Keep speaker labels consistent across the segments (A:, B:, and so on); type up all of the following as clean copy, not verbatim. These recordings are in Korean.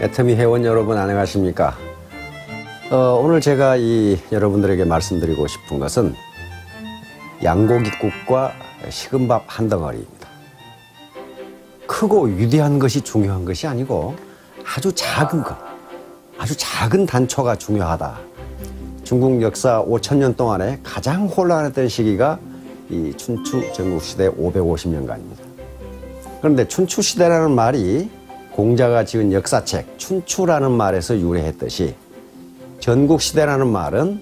A: 애터미 회원 여러분 안녕하십니까? 오늘 제가 여러분들에게 말씀드리고 싶은 것은 양고기국과 식은밥 한 덩어리입니다. 크고 위대한 것이 중요한 것이 아니고 아주 작은 것, 아주 작은 단초가 중요하다. 중국 역사 5,000년 동안에 가장 혼란했던 시기가 이 춘추 전국시대 550년간입니다. 그런데 춘추시대라는 말이 공자가 지은 역사책 춘추라는 말에서 유래했듯이 전국시대라는 말은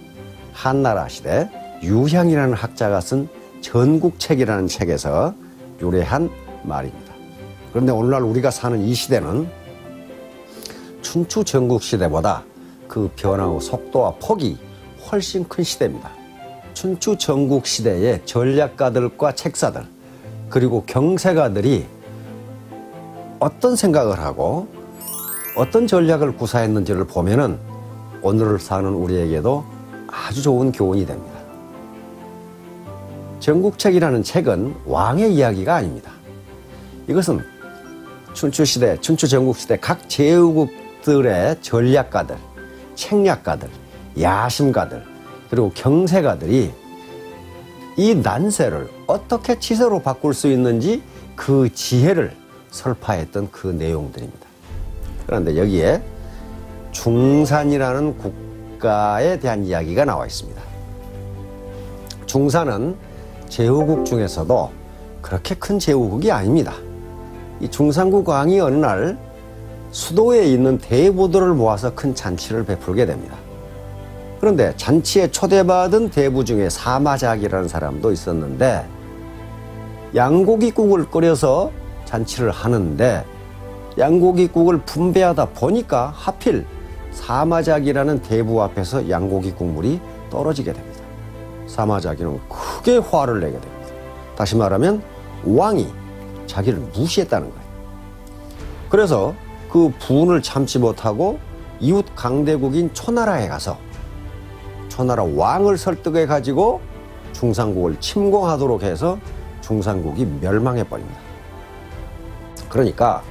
A: 한나라 시대 유향이라는 학자가 쓴 전국책이라는 책에서 유래한 말입니다. 그런데 오늘날 우리가 사는 이 시대는 춘추 전국시대보다 그 변화의 속도와 폭이 훨씬 큰 시대입니다. 춘추 전국시대의 전략가들과 책사들 그리고 경세가들이 어떤 생각을 하고 어떤 전략을 구사했는지를 보면은 오늘을 사는 우리에게도 아주 좋은 교훈이 됩니다. 전국책이라는 책은 왕의 이야기가 아닙니다. 이것은 춘추시대, 춘추전국시대 각 제후국들의 전략가들, 책략가들, 야심가들, 그리고 경세가들이 이 난세를 어떻게 치세로 바꿀 수 있는지 그 지혜를 설파했던 그 내용들입니다. 그런데 여기에 중산이라는 국가에 대한 이야기가 나와 있습니다. 중산은 제후국 중에서도 그렇게 큰 제후국이 아닙니다. 이 중산국 왕이 어느 날 수도에 있는 대부들을 모아서 큰 잔치를 베풀게 됩니다. 그런데 잔치에 초대받은 대부 중에 사마작이라는 사람도 있었는데 양고기국을 끓여서 잔치를 하는데 양고기국을 분배하다 보니까 하필 사마작이라는 대부 앞에서 양고기 국물이 떨어지게 됩니다. 사마작이는 크게 화를 내게 됩니다. 다시 말하면 왕이 자기를 무시했다는 거예요. 그래서 그 분을 참지 못하고 이웃 강대국인 초나라에 가서 초나라 왕을 설득해 가지고 중산국을 침공하도록 해서 중산국이 멸망해 버립니다. 그러니까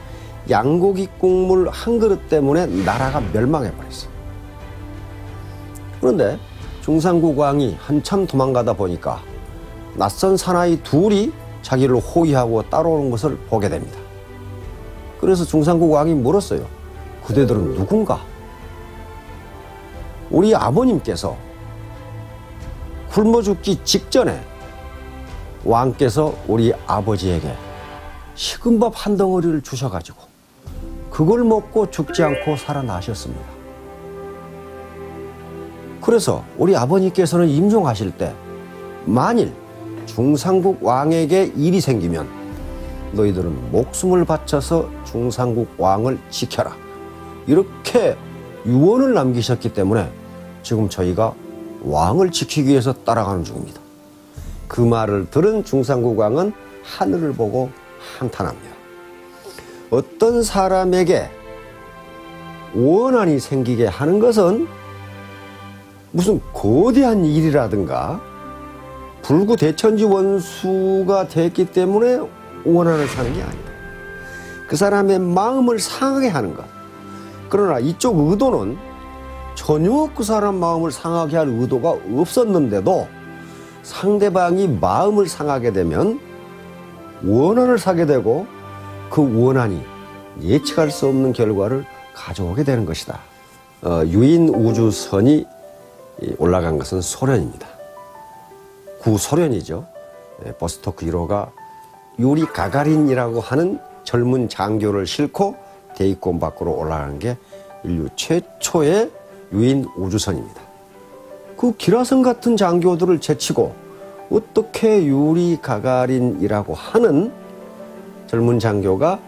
A: 양고기 국물 한 그릇 때문에 나라가 멸망해 버렸어요. 그런데 중산국 왕이 한참 도망가다 보니까 낯선 사나이 둘이 자기를 호위하고 따라오는 것을 보게 됩니다. 그래서 중산국 왕이 물었어요. 그대들은 누군가? 우리 아버님께서 굶어 죽기 직전에 왕께서 우리 아버지에게 식은밥 한 덩어리를 주셔가지고 그걸 먹고 죽지 않고 살아나셨습니다. 그래서 우리 아버님께서는 임종하실 때 만일 중산국 왕에게 일이 생기면 너희들은 목숨을 바쳐서 중산국 왕을 지켜라. 이렇게 유언을 남기셨기 때문에 지금 저희가 왕을 지키기 위해서 따라가는 중입니다. 그 말을 들은 중산국 왕은 하늘을 보고 한탄합니다. 어떤 사람에게 원한이 생기게 하는 것은 무슨 거대한 일이라든가 불구대천지 원수가 됐기 때문에 원한을 사는 게 아니다. 그 사람의 마음을 상하게 하는 것. 그러나 이쪽 의도는 전혀 그 사람 마음을 상하게 할 의도가 없었는데도 상대방이 마음을 상하게 되면 원한을 사게 되고 그 원한이 예측할 수 없는 결과를 가져오게 되는 것이다. 유인 우주선이 올라간 것은 소련입니다. 구소련이죠. 보스토크 1호가 유리 가가린이라고 하는 젊은 장교를 싣고 대기권 밖으로 올라간 게 인류 최초의 유인 우주선입니다. 그 기라성 같은 장교들을 제치고 어떻게 유리 가가린이라고 하는 젊은 장교가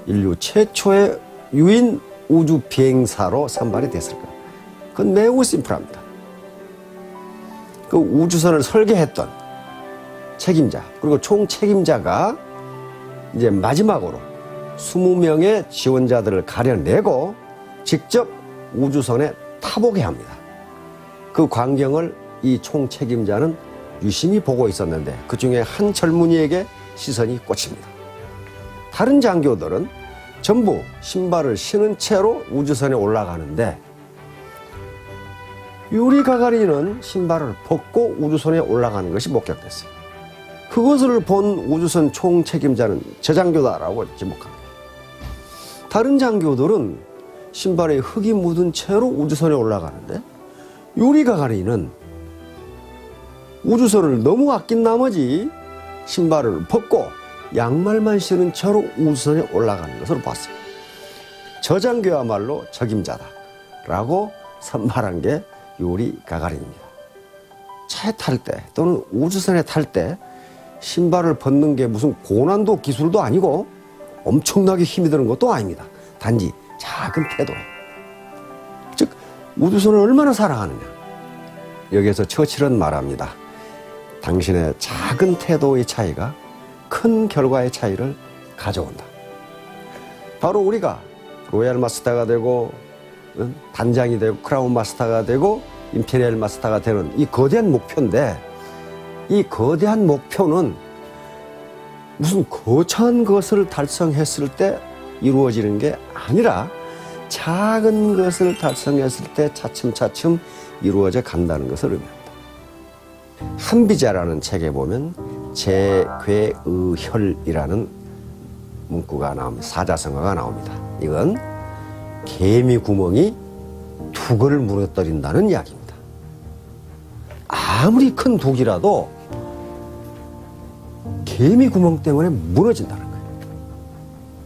A: 인류 최초의 유인 우주 비행사로 선발이 됐을까? 그건 매우 심플합니다. 그 우주선을 설계했던 책임자 그리고 총 책임자가 이제 마지막으로 20명의 지원자들을 가려내고 직접 우주선에 타보게 합니다. 그 광경을 이 총 책임자는 유심히 보고 있었는데 그중에 한 젊은이에게 시선이 꽂힙니다. 다른 장교들은 전부 신발을 신은 채로 우주선에 올라가는데 유리 가가린은 신발을 벗고 우주선에 올라가는 것이 목격됐어요. 그것을 본 우주선 총책임자는 저 장교다라고 지목합니다. 다른 장교들은 신발에 흙이 묻은 채로 우주선에 올라가는데 유리 가가린은 우주선을 너무 아낀 나머지 신발을 벗고 양말만 신은 채로 우주선에 올라가는 것으로 봤어요. 저 장교야말로 적임자다라고 선발한 게 유리 가가린입니다. 차에 탈 때 또는 우주선에 탈 때 신발을 벗는 게 무슨 고난도 기술도 아니고 엄청나게 힘이 드는 것도 아닙니다. 단지 작은 태도예요. 즉 우주선을 얼마나 사랑하느냐. 여기에서 처칠은 말합니다. 당신의 작은 태도의 차이가 큰 결과의 차이를 가져온다. 바로 우리가 로얄 마스터가 되고 단장이 되고 크라운 마스터가 되고 임페리얼 마스터가 되는 이 거대한 목표인데, 이 거대한 목표는 무슨 거창한 것을 달성했을 때 이루어지는 게 아니라 작은 것을 달성했을 때 차츰차츰 이루어져 간다는 것을 의미합니다. 한비자라는 책에 보면 재괴의혈이라는 문구가 나옵니다. 사자성어가 나옵니다. 이건 개미 구멍이 두개를 무너뜨린다는 이야기입니다. 아무리 큰 독이라도 개미 구멍 때문에 무너진다는 거예요.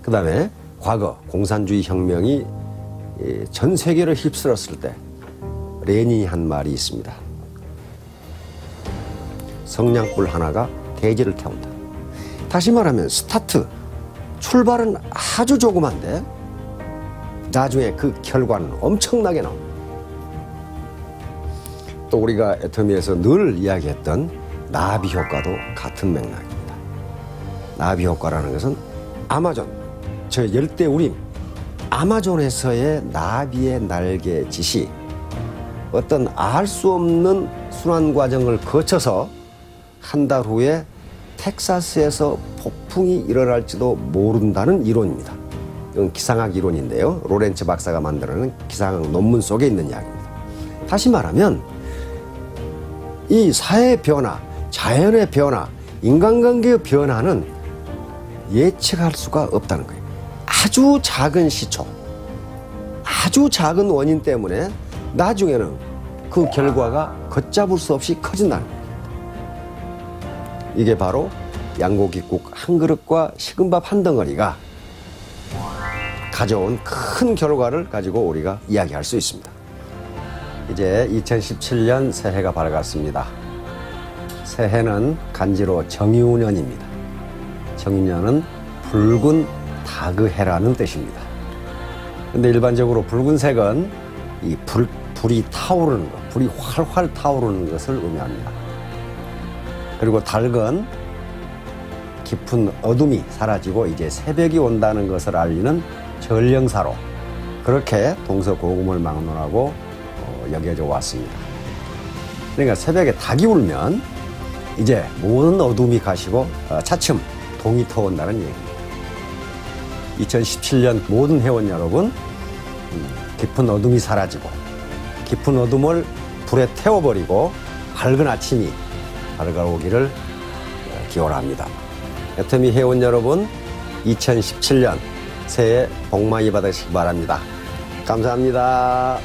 A: 그 다음에 과거 공산주의 혁명이 전 세계를 휩쓸었을 때 레닌이 한 말이 있습니다. 성냥불 하나가 대지를 태운다. 다시 말하면 스타트, 출발은 아주 조그만데 나중에 그 결과는 엄청나게 나옵니다. 또 우리가 애터미에서 늘 이야기했던 나비 효과도 같은 맥락입니다. 나비 효과라는 것은 아마존, 저 열대우림, 아마존에서의 나비의 날개짓이 어떤 알 수 없는 순환 과정을 거쳐서 한 달 후에 텍사스에서 폭풍이 일어날지도 모른다는 이론입니다. 이건 기상학 이론인데요. 로렌츠 박사가 만들어낸 기상학 논문 속에 있는 이야기입니다. 다시 말하면 이 사회의 변화, 자연의 변화, 인간관계의 변화는 예측할 수가 없다는 거예요. 아주 작은 시초, 아주 작은 원인 때문에 나중에는 그 결과가 걷잡을 수 없이 커진다는 거예요. 이게 바로 양고기국 한 그릇과 식은밥 한 덩어리가 가져온 큰 결과를 가지고 우리가 이야기할 수 있습니다. 이제 2017년 새해가 밝았습니다. 새해는 간지로 정유년입니다. 정유년은 붉은 닭의 해라는 뜻입니다. 근데 일반적으로 붉은색은 이 불이 타오르는 것, 불이 활활 타오르는 것을 의미합니다. 그리고 닭은 깊은 어둠이 사라지고 이제 새벽이 온다는 것을 알리는 전령사로 그렇게 동서고금을 막론하고 여겨져 왔습니다. 그러니까 새벽에 닭이 울면 이제 모든 어둠이 가시고 차츰 동이 터온다는 얘기입니다. 2017년 모든 회원 여러분, 깊은 어둠이 사라지고 깊은 어둠을 불에 태워버리고 밝은 아침이 밝아오기를 기원합니다. 애터미 회원 여러분, 2017년 새해 복 많이 받으시기 바랍니다. 감사합니다.